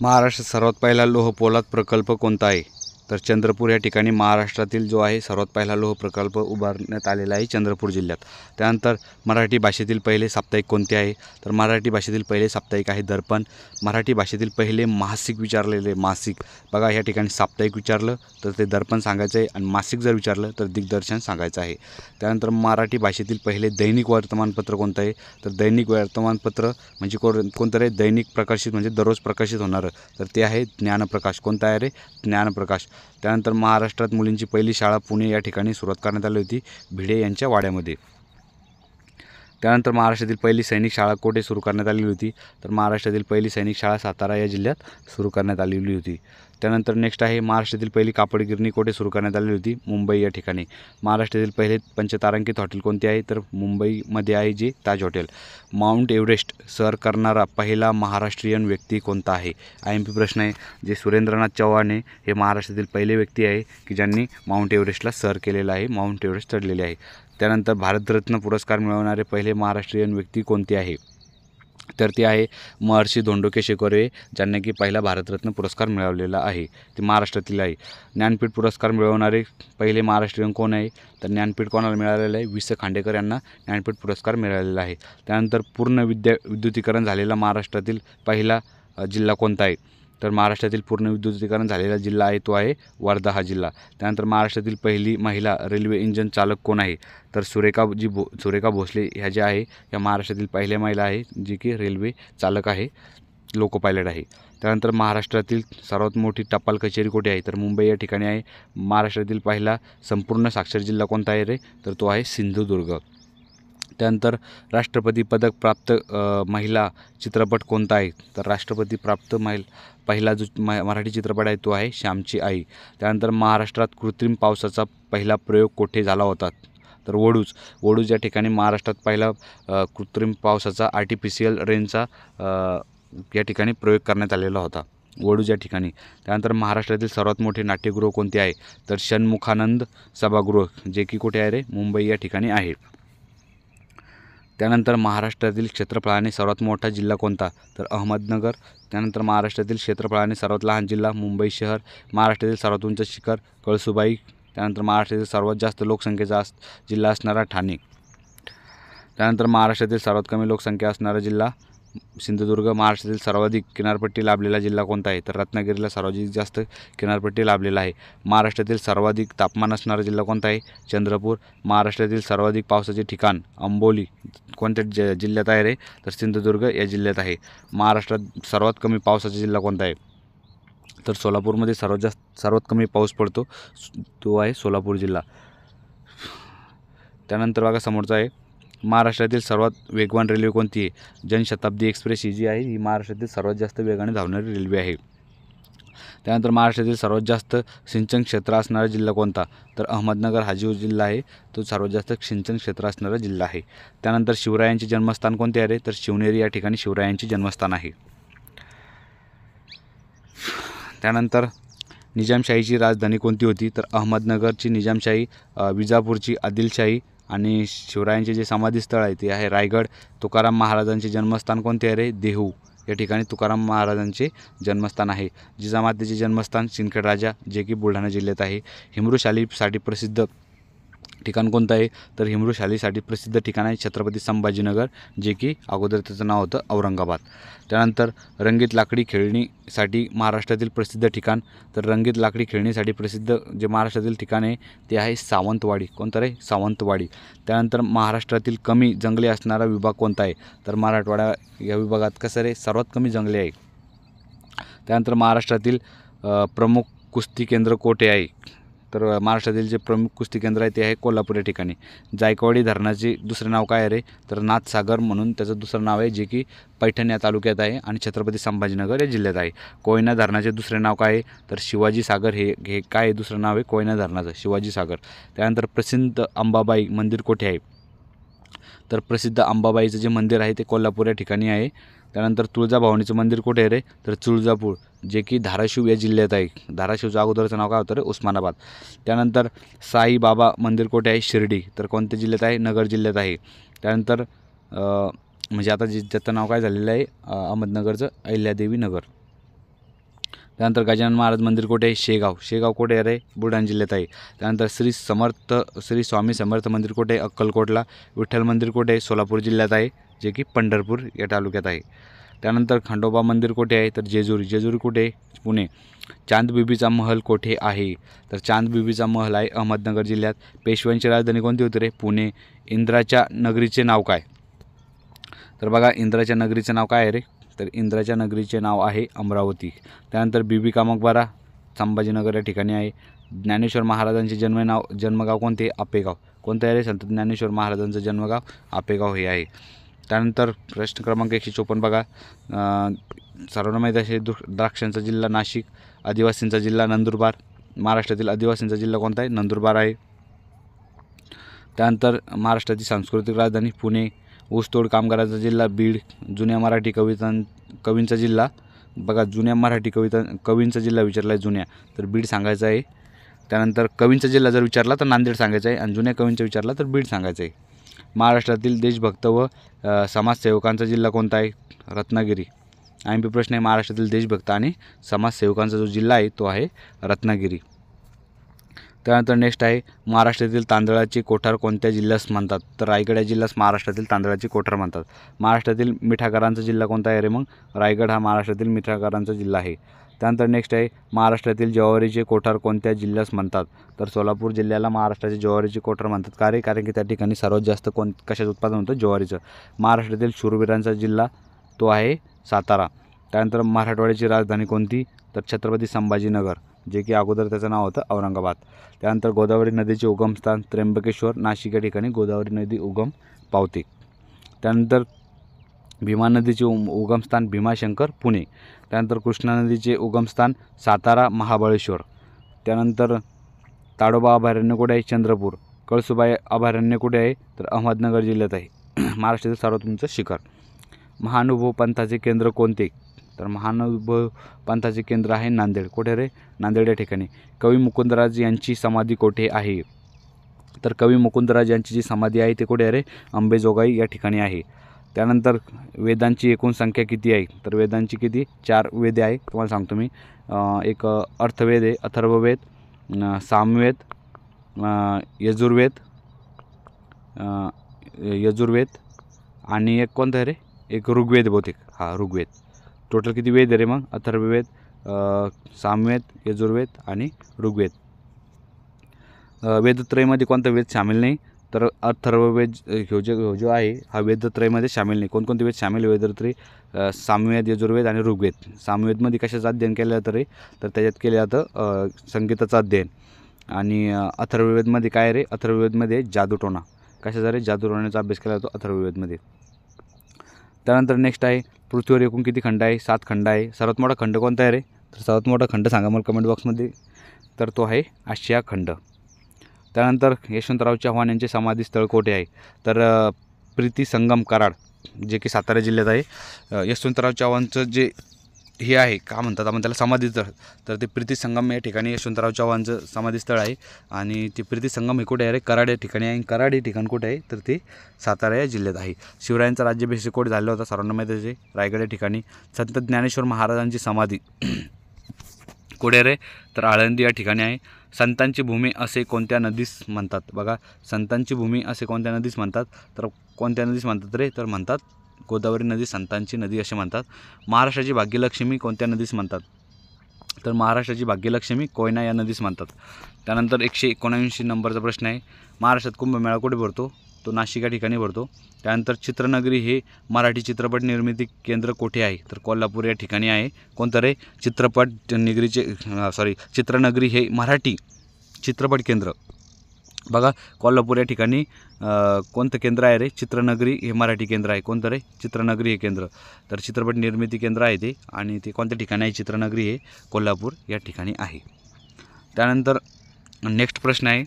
महाराष्ट्रात सर्वात पहिला लोह पोलाद प्रकल्प कोणता आहे? तर चंद्रपूर या ठिकाणी महाराष्ट्रातील जो आहे सर्वात पहिला लोह प्रकल्प उभारण्यात आलेला आहे चंद्रपूर जिल्ह्यात. त्यानंतर मराठी भाषेतील पहिले साप्ताहिक कोणते आहे? तर मराठी भाषेतील पहिले साप्ताहिक आहे दर्पण. मराठी भाषेतील पहिले मासिक विचारलेले मासिक बघा, या ठिकाणी साप्ताहिक विचारलं तर ते दर्पण सांगायचं आहे आणि मासिक जर विचारलं तर दिग्दर्शन सांगायचं आहे. त्यानंतर मराठी भाषेतील पहिले दैनिक वर्तमानपत्र कोणतं आहे? तर दैनिक वर्तमानपत्र म्हणजे कोणतं रे? दैनिक प्रकाशित म्हणजे दररोज प्रकाशित होणारं, तर ते आहे ज्ञानप्रकाश. कोणतं आहे रे? ज्ञानप्रकाश. त्यानंतर महाराष्ट्रात मुलींची पहिली शाळा पुणे या ठिकाणी सुरुवात करण्यात आली होती, भिडे यांच्या वाड्यामध्ये. त्यानंतर महाराष्ट्रातील पहिली सैनिक शाळा कोठे सुरू करण्यात आलेली होती? तर महाराष्ट्रातील पहिली सैनिक शाळा सातारा या जिल्ह्यात सुरू करण्यात आलेली होती. त्यानंतर नेक्स्ट आहे महाराष्ट्रातील पहिली कापड गिरणी कोठे सुरू करण्यात आलेली होती? मुंबई या ठिकाणी. महाराष्ट्रातील पहिले पंचतारांकित हॉटेल कोणते आहे? तर मुंबईमध्ये आहे जे ताज हॉटेल. माउंट एव्हरेस्ट सर करणारा पहिला महाराष्ट्रीयन व्यक्ती कोणता आहे? IMP प्रश्न आहे. जे सुरेंद्रनाथ चव्हाण हे महाराष्ट्रातील पहिले व्यक्ती आहे की ज्यांनी माउंट एव्हरेस्टला सर केलेलं आहे, माउंट एव्हरेस्ट चढलेले आहे. त्यानंतर भारतरत्न पुरस्कार मिळवणारे पहिले महाराष्ट्रीयन व्यक्ती कोणते आहे? तर ते आहे महर्षी धोंडो केशव कर्वे, ज्यांनी की पहिला भारतरत्न पुरस्कार मिळवलेला आहे, ते महाराष्ट्रातील आहे. ज्ञानपीठ पुरस्कार मिळवणारे पहिले महाराष्ट्रीयन कोण आहे? तर ज्ञानपीठ कोणाला मिळालेलं आहे? वि. स. खांडेकर यांना ज्ञानपीठ पुरस्कार मिळालेला आहे. त्यानंतर पूर्ण विद्युतीकरण झालेला महाराष्ट्रातील पहिला जिल्हा कोणता आहे? तर महाराष्ट्रातील पूर्ण विद्युतीकरण झालेला जिल्हा आहे तो आहे वर्धा हा जिल्हा. त्यानंतर महाराष्ट्रातील पहिली महिला रेल्वे इंजिन चालक कोण आहे? तर सुरेखा भोसले ह्या ज्या आहे या महाराष्ट्रातील पहिल्या महिला आहे जी की रेल्वे चालक आहे, लोको पायलट आहे. त्यानंतर महाराष्ट्रातील सर्वात मोठी टपाल कचेरी कुठे आहे? तर मुंबई या ठिकाणी आहे. महाराष्ट्रातील पहिला संपूर्ण साक्षर जिल्हा कोणता आहे रे? तर तो आहे सिंधुदुर्ग. त्यानंतर राष्ट्रपती पदक प्राप्त महिला चित्रपट कोणता आहे? तर राष्ट्रपती प्राप्त पहिला जो मराठी चित्रपट आहे तो आहे श्यामची आई. त्यानंतर महाराष्ट्रात कृत्रिम पावसाचा पहिला प्रयोग कोठे झाला होता? तर वडूज या ठिकाणी महाराष्ट्रात पहिला कृत्रिम पावसाचा आर्टिफिशियल रेनचा या ठिकाणी प्रयोग करण्यात आलेला होता, वडूज या ठिकाणी. त्यानंतर महाराष्ट्रातील सर्वात मोठे नाट्यगृह कोणते आहे? तर षण्मुखानंद सभागृह, जे की कुठे आहे रे? मुंबई या ठिकाणी आहे. त्यानंतर महाराष्ट्रातील क्षेत्रफळाने सर्वात मोठा जिल्हा कोणता? तर अहमदनगर. त्यानंतर महाराष्ट्रातील क्षेत्रफळाने सर्वात लहान जिल्हा मुंबई शहर. महाराष्ट्रातील सर्वात उंच शिखर कळसुबाई. त्यानंतर महाराष्ट्रातील सर्वात जास्त लोकसंख्येचा जिल्हा असणारा ठाणे. त्यानंतर महाराष्ट्रातील सर्वात कमी लोकसंख्या असणारा जिल्हा सिंधुदुर्ग. महाराष्ट्रातील सर्वाधिक किनारपट्टी लाभलेला जिल्हा कोणता आहे? तर रत्नागिरीला सर्वाधिक जास्त किनारपट्टी लाभलेला आहे. महाराष्ट्रातील सर्वाधिक तापमान असणारा जिल्हा कोणता आहे? चंद्रपूर. महाराष्ट्रातील सर्वाधिक पावसाचे ठिकाण आंबोली कोणत्या जिल्ह्यात आहे रे? तर सिंधुदुर्ग या जिल्ह्यात आहे. महाराष्ट्रात सर्वात कमी पावसाचा जिल्हा कोणता आहे? तर सोलापूरमध्ये सर्वात कमी पाऊस पडतो, तो आहे सोलापूर जिल्हा. त्यानंतर बघा समोरचा आहे महाराष्ट्रातील सर्वात वेगवान रेल्वे कोणती आहे? जनशताब्दी एक्सप्रेस ही जी आहे ही महाराष्ट्रातील सर्वात जास्त वेगाने धावणारी रेल्वे आहे. त्यानंतर महाराष्ट्रातील सर्वात जास्त सिंचन क्षेत्र असणारा जिल्हा कोणता? तर अहमदनगर हा जो जिल्हा आहे तो सर्वात जास्त सिंचन क्षेत्र असणारा जिल्हा आहे. त्यानंतर शिवरायांचे जन्मस्थान कोणते आहे? तर शिवनेरी या ठिकाणी शिवरायांचे जन्मस्थान आहे. त्यानंतर निजामशाहीची राजधानी कोणती होती? तर अहमदनगरची निजामशाही, विजापूरची आदिलशाही आणि शिवरायांचे जे समाधीस्थळ आहे ते आहे रायगड. तुकाराम महाराजांचे जन्मस्थान कोणते आहे रे? देहू या ठिकाणी तुकाराम महाराजांचे जन्मस्थान आहे. जिजामातेचे जन्मस्थान सिंदखेड राजा, जे की बुलढाणा जिल्ह्यात आहे. हिमृशालीसाठी प्रसिद्ध ठिकाण कोणतं आहे? तर हिमृशालीसाठी प्रसिद्ध ठिकाण आहे छत्रपती संभाजीनगर, जे की अगोदर त्याचं नाव होतं औरंगाबाद. त्यानंतर रंगीत लाकडी खेळणीसाठी महाराष्ट्रातील प्रसिद्ध ठिकाण, तर रंगीत लाकडी खेळणीसाठी प्रसिद्ध जे महाराष्ट्रातील ठिकाण आहे ते आहे सावंतवाडी. कोणतं रे? सावंतवाडी. त्यानंतर महाराष्ट्रातील कमी जंगले असणारा विभाग कोणता आहे? तर मराठवाडा या विभागात कसं रे सर्वात कमी जंगले आहे. त्यानंतर महाराष्ट्रातील प्रमुख कुस्ती केंद्र कोठे आहे? तर महाराष्ट्रातील जे प्रमुख कुस्ती केंद्र आहे ते आहे कोल्हापूर या ठिकाणी. जायकवाडी धरणाचे दुसरे नाव काय आहे रे? तर नाथसागर म्हणून त्याचं दुसरं नाव आहे, जे की पैठण या तालुक्यात आहे आणि छत्रपती संभाजीनगर या जिल्ह्यात आहे. कोयना धरणाचे दुसरे नाव काय आहे? तर शिवाजी सागर. हे काय दुसरं नाव आहे कोयना धरणाचं? शिवाजी सागर. त्यानंतर प्रसिद्ध अंबाबाई मंदिर कोठे आहे? तर प्रसिद्ध अंबाबाईचं जे मंदिर आहे ते कोल्हापूर या ठिकाणी आहे. त्यानंतर तुळजाभवानीचं मंदिर कुठे आहे रे? तर तुळजापूर, जे की धाराशिव या जिल्ह्यात आहे. धाराशिवचं अगोदरचं नाव काय होतं रे? उस्मानाबाद. त्यानंतर साईबाबा मंदिर कुठे आहे? शिर्डी. तर कोणत्या जिल्ह्यात आहे? नगर जिल्ह्यात आहे. त्यानंतर म्हणजे आता ज्याचं नाव काय झालेलं आहे अहमदनगरचं? अहिल्यादेवी नगर. त्यानंतर गजानन महाराज मंदिर कुठे आहे? शेगाव कुठे आहे? बुलढाणा जिल्ह्यात आहे. त्यानंतर श्री स्वामी समर्थ मंदिर कुठे आहे? अक्कलकोटला. विठ्ठल मंदिर कुठे आहे? सोलापूर जिल्ह्यात आहे, जे की पंढरपूर या तालुक्यात आहे. त्यानंतर खंडोबा मंदिर कुठे आहे? तर जेजुरी कुठे आहे? पुणे. चांदबिबीचा महल कोठे आहे? तर चांदबिबीचा महल आहे अहमदनगर जिल्ह्यात. पेशव्यांची राजधानी कोणती होती रे? पुणे. इंद्राच्या नगरीचे नाव काय? तर बघा, इंद्राच्या नगरीचं नाव काय आहे रे? तर इंद्राच्या नगरीचे नाव आहे अमरावती. त्यानंतर बीबी का मकबरा संभाजीनगर या ठिकाणी आहे. ज्ञानेश्वर महाराजांचे जन्मगाव कोणते? आपेगाव. कोणतं आहे रे? संत ज्ञानेश्वर महाराजांचं जन्मगाव आपेगाव हे आहे. त्यानंतर प्रश्न क्रमांक 154 बघा, सर्वांना माहीत असे द्राक्षांचा जिल्हा नाशिक, आदिवासींचा जिल्हा नंदुरबार. महाराष्ट्रातील आदिवासींचा जिल्हा कोणता आहे? नंदुरबार आहे. त्यानंतर महाराष्ट्राची सांस्कृतिक राजधानी पुणे. ऊसतोड कामगारांचा जिल्हा बीड. जुन्या मराठी कवींचा जिल्हा बघा, जुन्या मराठी कवींचा जिल्हा विचारला आहे जुन्या, तर बीड सांगायचं आहे. त्यानंतर कवींचा जिल्हा जर विचारला तर नांदेड सांगायचं आहे, आणि जुन्या कवींचा विचारला तर बीड सांगायचं आहे. महाराष्ट्रातील देशभक्त व समाजसेवकांचा जिल्हा कोणता आहे? रत्नागिरी. IMP प्रश्न आहे, महाराष्ट्रातील देशभक्त आणि समाजसेवकांचा जो जिल्हा आहे तो आहे रत्नागिरी. त्यानंतर नेक्स्ट आहे, महाराष्ट्रातील तांदळाचे कोठार कोणत्या जिल्ह्यास म्हणतात? तर रायगड या जिल्ह्यास महाराष्ट्रातील तांदळाचे कोठार म्हणतात. महाराष्ट्रातील मिठागरांचा जिल्हा कोणता आहे रे? मग रायगड हा महाराष्ट्रातील मिठागरांचा जिल्हा आहे. त्यानंतर नेक्स्ट आहे, महाराष्ट्रातील ज्वारीचे कोठार कोणत्या जिल्ह्यास म्हणतात? तर सोलापूर जिल्ह्याला महाराष्ट्राचे ज्वारीचे कोठार म्हणतात. कारण की त्या ठिकाणी सर्वात जास्त कशाचं उत्पादन होतं? ज्वारीचं. महाराष्ट्रातील शूरवीरांचा जिल्हा तो आहे सातारा. त्यानंतर मराठवाड्याची राजधानी कोणती? तर छत्रपती संभाजीनगर, जे की अगोदर त्याचं नाव होतं औरंगाबाद. त्यानंतर गोदावरी नदीचे उगमस्थान त्र्यंबकेश्वर, नाशिक या ठिकाणी गोदावरी नदी उगम पावते. त्यानंतर भीमा नदीचे उगमस्थान भीमाशंकर, पुणे. त्यानंतर कृष्णा नदीचे उगमस्थान सातारा, महाबळेश्वर. त्यानंतर ताडोबा अभयारण्य कुठे आहे? चंद्रपूर. कळसुबाई अभयारण्य कुठे आहे? तर अहमदनगर जिल्ह्यात आहे. महाराष्ट्रातील सर्वात उंच शिखर. महानुभव पंथाचे केंद्र कोणते? तर महानुभव पंथाचे केंद्र आहे नांदेड. कुठे रे? नांदेड या ठिकाणी. कवी मुकुंदराज यांची समाधी कोठे आहे? तर कवी मुकुंदराज यांची जी समाधी आहे ते कुठे आहे रे? अंबेजोगाई या ठिकाणी आहे. त्यानंतर वेदांची एकूण संख्या किती आहे? तर वेदांची किती? 4 वेदे आहे, तुम्हाला सांगतो मी. एक अर्थवेद आहे, अथर्ववेद, सामवेद, यजुर्वेद आणि एक कोणतं आहे रे? एक ऋग्वेद बहुतेक. ऋग्वेद. टोटल किती वेद आहे रे मग? अथर्ववेद, सामवेद, यजुर्वेद आणि ऋग्वेद. वेदत्रयमध्ये कोणता वेद सामील नाही? तर अथर्ववेद जो आहे हा वेदत्रयमध्ये सामील नाही. कोणकोणते वेद सामील? वेदत्रय, सामवेद, यजुर्वेद आणि ऋग्वेद. सामवेदमध्ये कशाचं अध्ययन केलं जातं रे? तर त्याच्यात केलं जातं संगीताचं अध्ययन. आणि अथर्ववेदमध्ये काय रे? अथर्ववेदमध्ये जादूटोणा. कशाचा रे? जादूटोण्याचा अभ्यास केला जातो अथर्ववेदमध्ये. त्यानंतर नेक्स्ट आहे, पृथ्वीवर एकूण किती खंड आहे? 7 खंड आहे. सर्वात मोठा खंड कोणता आहे रे? तर सर्वात मोठा खंड सांगा मला कमेंट बॉक्समध्ये. तर तो आहे आशिया खंड. त्यानंतर यशवंतराव चव्हाण यांचे समाधीस्थळ कोठे आहे? तर प्रीती संगम कराड, जे की सातारा जिल्ह्यात आहे. यशवंतराव चव्हाणचं जे हे आहे, का म्हणतात आपण त्याला, समाधीस्थळ, तर ते प्रीती संगम या ठिकाणी यशवंतराव चव्हाणचं समाधीस्थळ आहे. आणि ते प्रीती संगम हे कुठे आहे रे? कराड या ठिकाणी आहे. कराड हे ठिकाण कुठे आहे? तर ते सातारा या जिल्ह्यात आहे. शिवरायांचा राज्याभिषेक कोठे झाला होता? सर्वांना माहिती आहे, रायगड या ठिकाणी. संत ज्ञानेश्वर महाराजांची समाधी कुठे रे? तर आळंदी या ठिकाणी आहे. संतांची भूमी असे कोणत्या नदीस म्हणतात? बघा, संतांची भूमी असे कोणत्या नदीस म्हणतात? तर कोणत्या नदीस म्हणतात रे? तर म्हणतात गोदावरी नदी संतांची नदी असे म्हणतात. महाराष्ट्राची भाग्यलक्ष्मी कोणत्या नदीस म्हणतात? तर महाराष्ट्राची भाग्यलक्ष्मी कोयना या नदीस म्हणतात. त्यानंतर 179 नंबरचा प्रश्न आहे, महाराष्ट्रात कुंभमेळा कुठे भरतो? तो नाशिक या ठिकाणी भरतो. त्यानंतर चित्रनगरी हे मराठी चित्रपट निर्मिती केंद्र कोठे आहे? तर कोल्हापूर या ठिकाणी आहे. कोणतं रे? चित्रनगरी हे मराठी चित्रपट केंद्र. बघा, कोल्हापूर या ठिकाणी कोणतं केंद्र आहे रे? चित्रनगरी हे मराठी केंद्र आहे. कोणतं रे? चित्रनगरी हे केंद्र. तर चित्रपट निर्मिती केंद्र आहे ते. आणि ते कोणत्या ठिकाणी आहे? चित्रनगरी हे कोल्हापूर या ठिकाणी आहे. त्यानंतर नेक्स्ट प्रश्न आहे,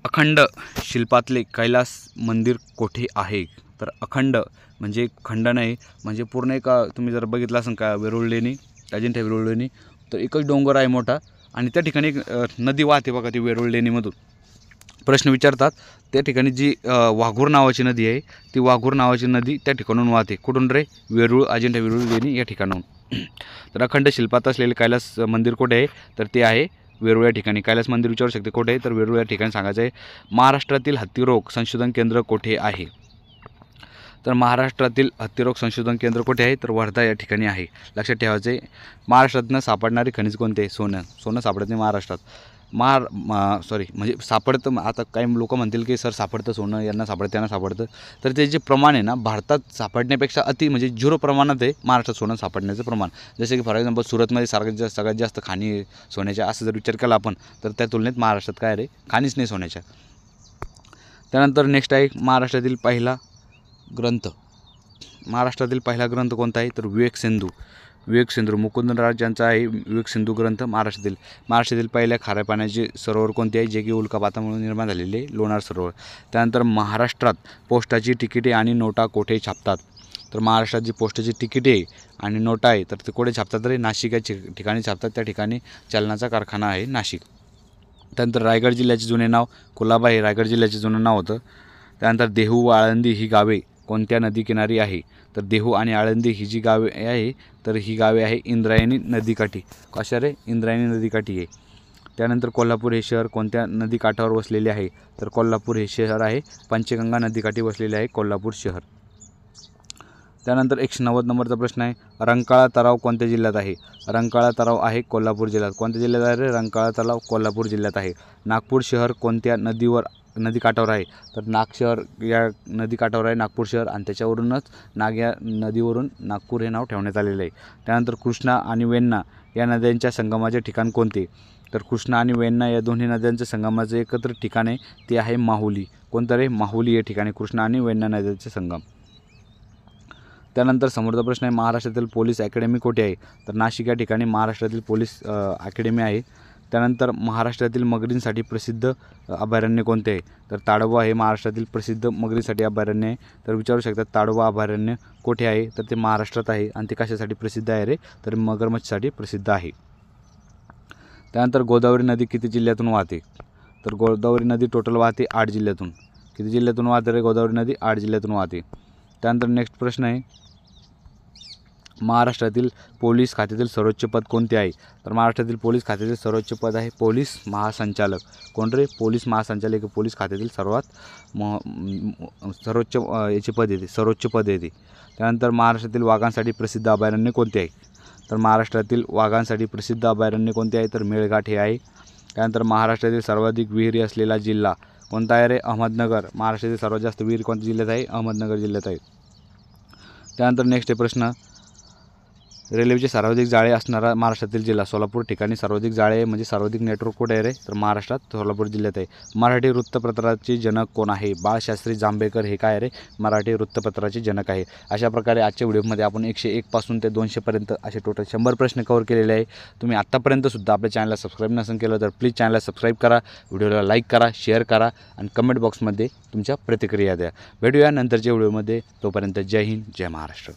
अखंड शिल्पातले कैलास मंदिर कोठे आहे? तर अखंड म्हणजे खंड नाही, म्हणजे पूर्ण एक, तुम्ही जर बघितलं असेल का वेरूळ लेणी, अजिंठा वेरूळ लेणी, तर एकच डोंगर आहे मोठा आणि त्या ठिकाणी एक नदी वाहते बघा ती वेरूळ लेणीमधून. प्रश्न विचारतात त्या ठिकाणी जी वाघूर नावाची नदी आहे ती वाघूर नावाची नदी त्या ठिकाणून वाहते. कुठून रे? वेरूळ, अजिंठा वेरूळ लेणी या ठिकाणाहून. तर अखंड शिल्पात असलेले कैलास मंदिर कुठे आहे? तर ते आहे वेरूळ या ठिकाणी. कैलास मंदिर विचारू शकते कुठे आहे? तर वेरूळ या ठिकाणी सांगायचं आहे. महाराष्ट्रातील हत्तीरोग संशोधन केंद्र कुठे आहे? तर महाराष्ट्रातील हत्तीरोग संशोधन केंद्र कुठे आहे? तर वर्धा या ठिकाणी आहे. लक्षात ठेवायचं आहे. महाराष्ट्रातनं सापडणारे खनिज कोणते आहे? सोनं सापडत नाही महाराष्ट्रात. म्हणजे सापडतं. आता काही लोक म्हणतील की सर सापडतं सोनं, यांना सापडतं त्यांना सापडतं. तर ते जे प्रमाण आहे ना भारतात सापडण्यापेक्षा म्हणजे 0 प्रमाणात आहे महाराष्ट्रात सोनं सापडण्याचं प्रमाण. जसे की फॉर एक्झाम्पल सुरतमध्ये सगळ्यात जास्त खाणी सोन्याच्या असं जर विचार केला आपण तर त्या तुलनेत महाराष्ट्रात काय रे? खाणीच नाही सोन्याच्या. त्यानंतर नेक्स्ट आहे महाराष्ट्रातील पहिला ग्रंथ. महाराष्ट्रातील पहिला ग्रंथ कोणता आहे? तर विवेक सिंधू मुकुंदराज यांचा आहे विवेक सिंधू ग्रंथ महाराष्ट्रातील पहिल्या खाऱ्या पाण्याचे सरोवर कोणते आहे? जे की उल्कापातामुळे निर्माण झालेले लोणार सरोवर. त्यानंतर महाराष्ट्रात पोस्टाची तिकिटे आणि नोटा कोठे छापतात? तर महाराष्ट्रात जी पोस्टाची तिकिटे आहे आणि नोटा आहे तर ते कुठे छापतात? तरी नाशिक या ठिकाणी छापतात. त्या ठिकाणी चलनाचा कारखाना आहे नाशिक. त्यानंतर रायगड जिल्ह्याचे जुने नाव कुलाबा हे रायगड जिल्ह्याचे जुनं नाव होतं. त्यानंतर देहू व आळंदी ही गावे कोणत्या नदीकिनारी आहे? तर देहू आणि आळंदी ही जी गावे आहे तर ही गावे आहे इंद्रायणी नदीकाठी. कशा रे? इंद्रायणी नदीकाठी आहे. त्यानंतर कोल्हापूर हे शहर कोणत्या नदीकाठावर वसलेले आहे? तर कोल्हापूर हे शहर आहे पंचगंगा नदीकाठी वसलेले आहे कोल्हापूर शहर. त्यानंतर 190 नंबरचा प्रश्न आहे. रंकाळा तलाव कोणत्या जिल्ह्यात आहे? रंकाळा तलाव आहे कोल्हापूर जिल्ह्यात. कोणत्या जिल्ह्यात आहे रे? रंकाळा तलाव कोल्हापूर जिल्ह्यात आहे. नागपूर शहर कोणत्या नदीकाठावर आहे? तर नाग शहर या नदीकाठावर आहे नागपूर शहर आणि त्याच्यावरूनच नाग या नदीवरून नागपूर हे नाव ठेवण्यात आलेलं आहे. त्यानंतर कृष्णा आणि वेण्णा या नद्यांच्या संगमाचे ठिकाण कोणते? तर कृष्णा आणि वेण्णा या दोन्ही नद्यांच्या संगमाचं एकत्र ठिकाण आहे ते आहे माहुली. कोणतं रे? माहुली या ठिकाणी कृष्णा आणि वेण्णा नद्यांचे संगम. त्यानंतर समोरचा प्रश्न आहे. महाराष्ट्रातील पोलीस अकॅडमी कुठे आहे? तर नाशिक या ठिकाणी महाराष्ट्रातील पोलीस अकॅडमी आहे. त्यानंतर महाराष्ट्रातील मगरींसाठी प्रसिद्ध अभयारण्य कोणते आहे? तर ताडोबा हे महाराष्ट्रातील प्रसिद्ध मगरीसाठी अभयारण्य आहे. तर विचारू शकतात ताडोबा अभयारण्य कुठे आहे? तर ते महाराष्ट्रात आहे. आणि ते कशासाठी प्रसिद्ध आहे रे? तर मगरमच्छसाठी प्रसिद्ध आहे. त्यानंतर गोदावरी नदी किती जिल्ह्यातून वाहते? तर गोदावरी नदी टोटल वाहते 8 जिल्ह्यातून. किती जिल्ह्यातून वाहते रे गोदावरी नदी? 8 जिल्ह्यातून वाहते. त्यानंतर नेक्स्ट प्रश्न आहे. महाराष्ट्रातील पोलीस खात्यातील सर्वोच्च पद कोणते आहे? तर महाराष्ट्रातील पोलीस खात्यातील सर्वोच्च पद आहे पोलीस महासंचालक. कोण रे? पोलीस महासंचालक हे पोलीस खात्यातील सर्वोच्च याचे पद येते, सर्वोच्च पद येते. त्यानंतर महाराष्ट्रातील वाघांसाठी प्रसिद्ध अभयारण्य कोणते आहे? तर महाराष्ट्रातील वाघांसाठी प्रसिद्ध अभयारण्य कोणते आहे? तर मेळघाट हे आहे. त्यानंतर महाराष्ट्रातील सर्वाधिक विहिरी असलेला जिल्हा कोणता आहे रे? अहमदनगर. महाराष्ट्रातील सर्वात जास्त विहीर कोणत्या जिल्ह्यात आहे? अहमदनगर जिल्ह्यात आहे. त्यानंतर नेक्स्ट प्रश्न. रेल्वेचे सर्वाधिक जाळे असणारा महाराष्ट्रातील जिल्हा सोलापूर ठिकाणी सर्वाधिक जाळे म्हणजे सर्वाधिक नेटवर्क कुठे आहे रे? तर महाराष्ट्रात सोलापूर जिल्ह्यात आहे. मराठी वृत्तपत्राचे जनक कोण आहे? बाळशास्त्री जांभेकर हे काय रे? मराठी वृत्तपत्राचे जनक आहे. अशा प्रकारे आजच्या व्हिडिओमध्ये आपण 101 पासून ते 200 पर्यंत असे टोटल 100 प्रश्न कव्हर केलेले आहे. तुम्ही आत्तापर्यंतसुद्धा आपल्या चॅनलला सबस्क्राईब नसेल केलं तर प्लीज चॅनलला सबस्क्राईब करा, व्हिडिओला लाईक करा, शेअर करा आणि कमेंट बॉक्समध्ये तुमच्या प्रतिक्रिया द्या. भेटूया नंतरच्या व्हिडिओमध्ये. तोपर्यंत जय हिंद, जय महाराष्ट्र.